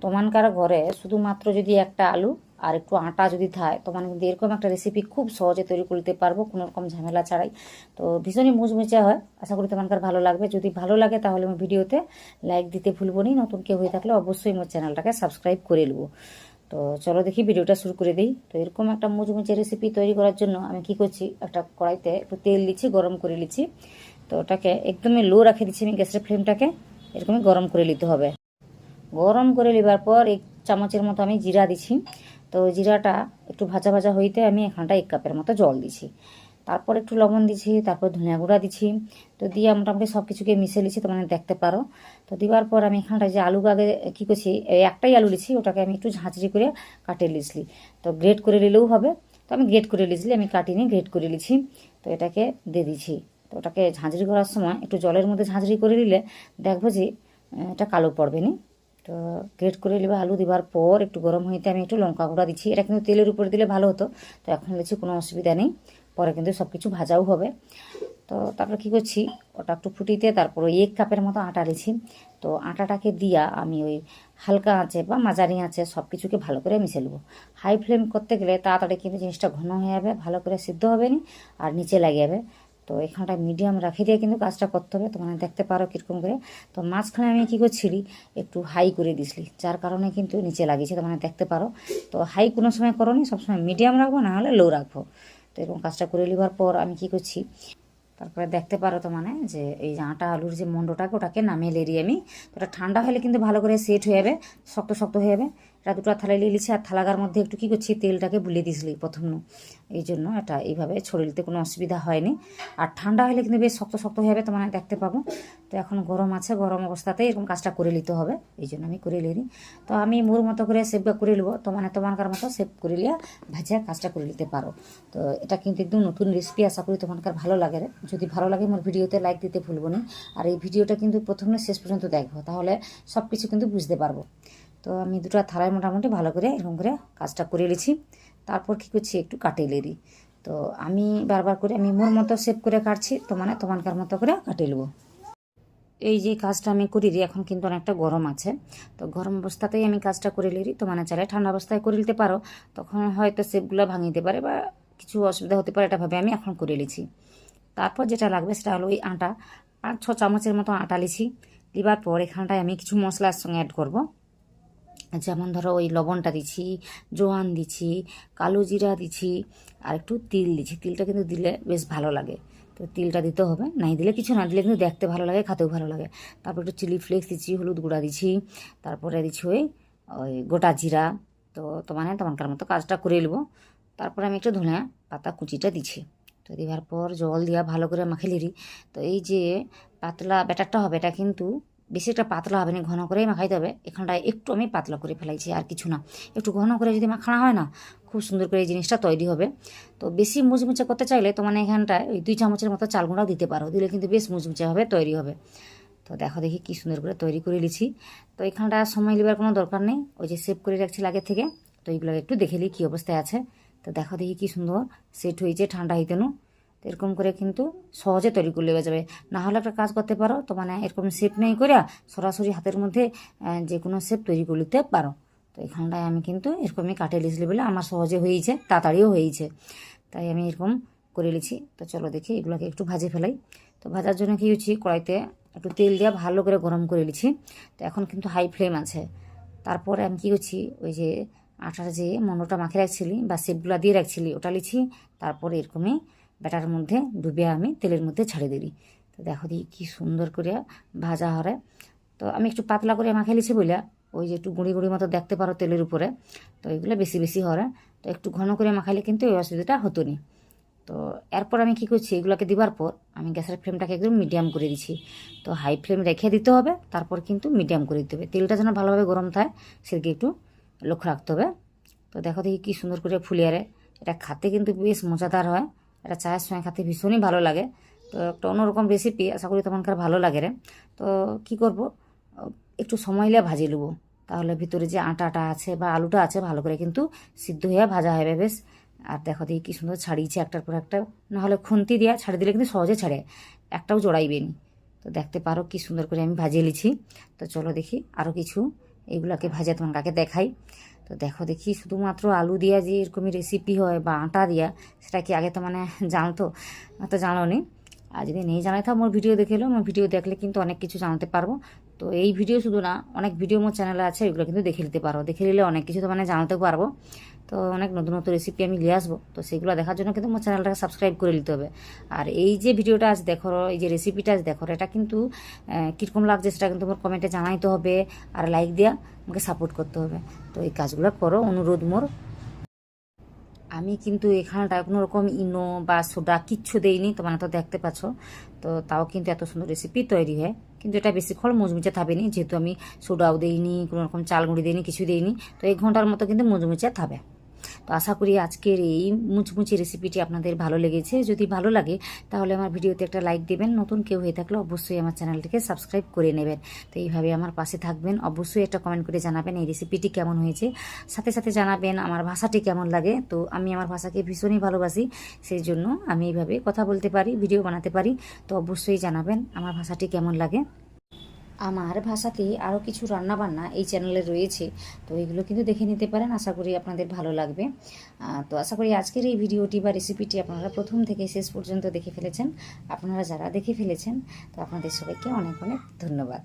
তোমানকার ঘরে শুধুমাত্র যদি একটা আলু আর একটু আটা যদি থাকে তোমার কিন্তু এরকম একটা রেসিপি খুব সহজে তৈরি করে দিতে পারবো কোনো রকম ঝামেলা ছাড়াই। তো ভীষণই মুচমুচে হয়, আশা করি তোমানকার ভালো লাগবে। যদি ভালো লাগে তাহলে আমার ভিডিওতে লাইক দিতে ভুলবো নি, নতুন কেউ হয়ে থাকলে অবশ্যই আমার চ্যানেলটাকে সাবস্ক্রাইব করে নেবো। তো চলো দেখি ভিডিওটা শুরু করে দিই। তো এরকম একটা মুচমুচে রেসিপি তৈরি করার জন্য আমি কি করছি, একটা কড়াইতে একটু তেল দিচ্ছি, গরম করে নিচ্ছি। তো ওটাকে একদমই লো রাখে দিচ্ছি আমি, গ্যাসের ফ্লেমটাকে এরকমই গরম করে নিতে হবে। গরম করে নেবার পর 1 চামচের মতো আমি জিরা দিছি। তো জিরাটা একটু ভাজা ভাজা হইতে আমি এখানটা 1 কাপের মতো জল দিছি। তারপর একটু লবণ দিছি, তারপর ধনিয়া গুঁড়া দিছি। তো দিয়ে মোটামুটি সব কিছুকে মিশে লিছি, তোমরা দেখতে পারো। তো দেওয়ার পর আমি এখানটা যে আলু আগে কী করছি, একটাই আলু লিছি, ওটাকে আমি একটু ঝাঁঝরি করে কাটে লিছলি। তো গ্রেট করে নিলেও হবে, তো আমি গ্রেট করে লিছলি, আমি কাটিনি, গ্রেট করে লিছি। তো এটাকে দিয়ে দিছি। তো ওটাকে ঝাঁঝরি করার সময় একটু জলের মধ্যে ঝাঁঝরি করে নিলে দেখবো যে এটা কালো পড়বে না। তো গ্রেট করে নেবে আলু দেওয়ার পর একটু গরম হইতে আমি একটু লঙ্কা গুঁড়া দিচ্ছি। এটা কিন্তু তেলের উপরে দিলে ভালো হতো, তো এখন দিচ্ছি, কোনো অসুবিধা নেই, পরে কিন্তু সব কিছু ভাজাও হবে। তো তারপর কী করছি, ওটা একটু ফুটিতে তারপর ওই 1 কাপের মতো আটা দিছি। তো আটাটাকে দিয়া আমি ওই হালকা আঁচে বা মাঝারি আঁচে সব কিছুকে ভালো করে মিশে নেবো। হাই ফ্লেম করতে গেলে তাড়াতাড়ি কিন্তু জিনিসটা ঘন হয়ে যাবে, ভালো করে সিদ্ধ হবে না আর নিচে লাগে যাবে। তো এখানটা মিডিয়াম রাখি দিয়ে কিন্তু কাজটা করতে হবে, তোমরা দেখতে পারো কীরকম করে। তো মাঝখানে আমি কী করছিলি, একটু হাই করে দিসলি, যার কারণে কিন্তু নিচে লাগিয়েছে, তোমরা দেখতে পারো। তো হাই কোনো সময় করো নি, সবসময় মিডিয়াম রাখবো, না হলে লো রাখবো। তো এরকম কাজটা করে নেবার পর আমি কী করছি, তারপরে দেখতে পারো তো মানে যে এই যে আটা আলুর যে মন্ডটাকে ওটাকে নামিয়ে লেরি আমি। তো ওটা ঠান্ডা হলে কিন্তু ভালো করে সেট হয়ে যাবে, শক্ত শক্ত হয়ে যাবে। এটা দুটো থালায় নিয়ে নিচ্ছি, আর থালাগার মধ্যে একটু কী করছি, তেলটাকে বুলিয়ে দিয়েছিলি প্রথম, এই জন্য এটা এইভাবে ছড়িয়ে নিতে কোনো অসুবিধা হয়নি। আর ঠান্ডা হলে কিন্তু বেশ শক্ত শক্ত হয়ে যাবে, তোমার দেখতে পাবো। তো এখন গরম আছে, গরম অবস্থাতেই এরকম কাজটা করে নিতে হবে, এই জন্য আমি করে নিই। তো আমি মোর মতো করে সেভটা করে নেবো, তো মানে তোমার মতো সেভ করে নিয়ে ভাজা কাজটা করে নিতে পারো। তো এটা কিন্তু একদম নতুন রেসিপি, আশা করি তোমার ভালো লাগে। যদি ভালো লাগে আমার ভিডিওতে লাইক দিতে ভুলবো না। আর এই ভিডিওটা কিন্তু প্রথমে শেষ পর্যন্ত দেখবো, তাহলে সব কিছু কিন্তু বুঝতে পারবো। তো আমি দুটো থালায় মোটামুটি ভালো করে এরকম করে কাজটা করে নিয়েছি। তারপর কী করছি, একটু কাটে লেরি। তো আমি বারবার করে আমি মোর মতো সেভ করে কাটছি, তো মানে তোমানকার মতো করে কাটে নেবো। এই যে কাজটা আমি করি এখন কিন্তু অনেকটা গরম আছে, তো গরম অবস্থাতেই আমি কাজটা করে লিরি। তো মানে চাইলে ঠান্ডা অবস্থায় করে নিতে পারো, তখন হয়তো সেপগুলো ভাঙিয়ে দিতে পারে বা কিছু অসুবিধা হতে পারে, এটা ভাবে আমি এখন করে লিছি। তারপর যেটা লাগবে সেটা হলো ওই আটা, 5-6 চামচের মতো আটা লিছি। লিবার পর এখানটায় আমি কিছু মশলার সঙ্গে অ্যাড করব, যেমন ধরো ওই লবণটা দিচ্ছি, জোয়ান দিচ্ছি, কালো জিরা দিচ্ছি, আর একটু তিল দিচ্ছি। তিলটা কিন্তু দিলে বেশ ভালো লাগে, তো তিলটা দিতে হবে, নাই দিলে কিছু না দিলে কিন্তু দেখতে ভালো লাগে, খেতেও ভালো লাগে। তারপর একটু চিলি ফ্লেক্স দিচ্ছি, হলুদ গুঁড়া দিচ্ছি, তারপরে দিচ্ছি ওই ওই গোটা জিরা। তো মানে তোমার মতো কাজটা করে নেবো। তারপরে আমি একটু ধনিয়া পাতা কুচিটা দিচ্ছি। তো দেওয়ার পর জল দিয়া ভালো করে মাখিয়ে নিই। তো এই যে পাতলা ব্যাটারটা হবে, এটা কিন্তু বেশি একটা পাতলা হবে না, ঘন করেই মাখাইতে হবে। এখানটায় একটু আমি পাতলা করে ফেলাইছি, আর কিছু না। একটু ঘন করে যদি মাখানো হয় না, খুব সুন্দর করে এই জিনিসটা তৈরি হবে। তো বেশি মুচমুচে করতে চাইলে তো মানে এখানটায় ওই 2 চামচের মতো চাল গুঁড়াও দিতে পারো, দিলে কিন্তু বেশ মুচমুচে হবে, তৈরি হবে। তো দেখো দেখি কী সুন্দর করে তৈরি করে নিচ্ছি। তো এখানটা সময় নেবার কোনো দরকার নেই, ওই যে সেভ করে রাখছি আগে থেকে। তো এইগুলো একটু দেখে নিই কী অবস্থায় আছে। তো দেখো দেখি কী সুন্দর সেট হয়েছে, ঠান্ডা হইতে নো। তো এরকম করে কিন্তু সহজে তৈরি করে নেওয়া যাবে। না হলে একটা কাজ করতে পারো, তো মানে এরকম শেপ নেই করে সরাসরি হাতের মধ্যে যে কোনো শেপ তৈরি করে নিতে পারো। তো এখানটায় আমি কিন্তু এরকমই কাটে লিখলি বলে আমার সহজে হয়েছে, তাড়াতাড়িও হয়েছে, তাই আমি এরকম করে নিচ্ছি। তো চলো দেখি এগুলোকে একটু ভাজে ফেলাই। তো ভাজার জন্য কী হচ্ছে, কড়াইতে একটু তেল দিয়ে ভালো করে গরম করে নিচ্ছি। তো এখন কিন্তু হাই ফ্লেম আছে। তারপরে আমি কী করছি, ওই যে আটার যে মন্ডটা মাখিয়ে রাখছিলি বা শেপগুলো দিয়ে রাখছিলি ওটা লিছি। তারপরে এরকমই ব্যাটার মধ্যে ডুবে আমি তেলের মধ্যে ছাড়িয়ে দিই। তো দেখো দিই কী সুন্দর করে ভাজা হরে। তো আমি একটু পাতলা করে মাখিয়ে লিছি বলে ওই যে একটু গুঁড়ি গুঁড়ি মতো দেখতে পারো তেলের উপরে। তো এগুলো বেশি বেশি হরে, তো একটু ঘন করে মাখাইলে কিন্তু এই অসুবিধাটা হতো না। তো এরপর আমি কী করছি, এগুলোকে দেওয়ার পর আমি গ্যাসের ফ্লেমটাকে একদম মিডিয়াম করে দিচ্ছি। তো হাই ফ্লেম রেখে দিতে হবে, তারপর কিন্তু মিডিয়াম করে দিতে হবে। তেলটা যেন ভালোভাবে গরম থাকে সেদিকে একটু লক্ষ্য রাখতে হবে। তো দেখো দেখি কী সুন্দর করে ফুলিয়ারে, এটা খেতে কিন্তু বেশ মজাদার হয়, এটা চায়ের সঙ্গে খেতে ভীষণই ভালো লাগে। তো একটা অন্যরকম রেসিপি, আশা করি তোমার ভালো লাগে রে। তো কী করব, একটু সময় নিয়ে ভাজি নেবো, তাহলে ভিতরে যে আটাটা আছে বা আলুটা আছে ভালো করে কিন্তু সিদ্ধ হয়ে ভাজা হবে বেশ। আর দেখো দেখি কী সুন্দর ছাড়িয়েছে একটার পর একটা, নাহলে খুন্তি দিয়ে ছাড়ি দিলে কিন্তু সহজে ছাড়ে, একটাও জড়াইবে নি। তো দেখতে পারো কী সুন্দর করে আমি ভাজিয়ে লিছি। তো চলো দেখি আরও কিছু এইগুলাকে ভাজা তোমার কাকে দেখাই। তো দেখো দেখি শুধুমাত্র আলু দিয়া যে এরকমই রেসিপি হয় বা আটা দিয়া, সেটা কি আগে তো মানে জানতো, তো জানো নি। আর যদি নেই জানাই থাও মোর ভিডিও দেখেলো, মোর ভিডিও দেখলে কিন্তু অনেক কিছু জানতে পারবো। তো এই ভিডিও শুধু না, অনেক ভিডিও মোর চ্যানেলে আছে, এগুলো কিন্তু দেখে নিতে পারো। দেখে নিলে অনেক কিছু তো মানে জানতে পারবো। তো অনেক নতুন নতুন রেসিপি আমি নিয়ে আসবো। তো সেগুলো দেখার জন্য কিন্তু মোর চ্যানেলটাকে সাবস্ক্রাইব করে নিতে হবে। আর এই যে ভিডিওটা আজ দেখো, এই যে রেসিপিটা আজ দেখো, এটা কিন্তু কীরকম লাগছে সেটা কিন্তু মোর কমেন্টে জানাইতে হবে, আর লাইক দেওয়া আমাকে সাপোর্ট করতে হবে। তো এই কাজগুলো করো, অনুরোধ মোর। আমি কিন্তু এখানটায় কোনো রকম ইনো বা সোডা কিচ্ছু দেইনি, তোমার তো দেখতে পাচ্ছ। তো তাও কিন্তু এত সুন্দর রেসিপি তৈরি হয়। কিন্তু এটা বেশিক্ষণ মুচমুচে থাকবেনি, যেহেতু আমি সোডাও দেইনি, কোনো রকম চাল গুঁড়ি দিইনি, কিছু দিইনি। তো 1 ঘন্টার মতো কিন্তু মুচমুচে থাকবে। তো আশা করি আজকের এই মুচমুচি রেসিপিটি আপনাদের ভালো লেগেছে। যদি ভালো লাগে তাহলে আমার ভিডিওতে একটা লাইক দেবেন। নতুন কেউ হয়ে থাকলে অবশ্যই আমার চ্যানেলটিকে সাবস্ক্রাইব করে নেবেন। তো এইভাবে আমার পাশে থাকবেন। অবশ্যই একটা কমেন্ট করে জানাবেন এই রেসিপিটি কেমন হয়েছে। সাথে সাথে জানাবেন আমার ভাষাটি কেমন লাগে। তো আমি আমার ভাষাকে ভীষণই ভালোবাসি, সেই জন্য আমি এইভাবে কথা বলতে পারি, ভিডিও বানাতে পারি। তো অবশ্যই জানাবেন আমার ভাষাটি কেমন লাগে। আমার ভাষাতে আরও কিছু রান্নাবান্না এই চ্যানেলে রয়েছে, তো এগুলো কিন্তু দেখে নিতে পারেন। আশা করি আপনাদের ভালো লাগবে। তো আশা করি আজকের এই ভিডিওটি বা রেসিপিটি আপনারা প্রথম থেকে শেষ পর্যন্ত দেখে ফেলেছেন। আপনারা যারা দেখে ফেলেছেন, তো আপনাদের সবাইকে অনেক অনেক ধন্যবাদ।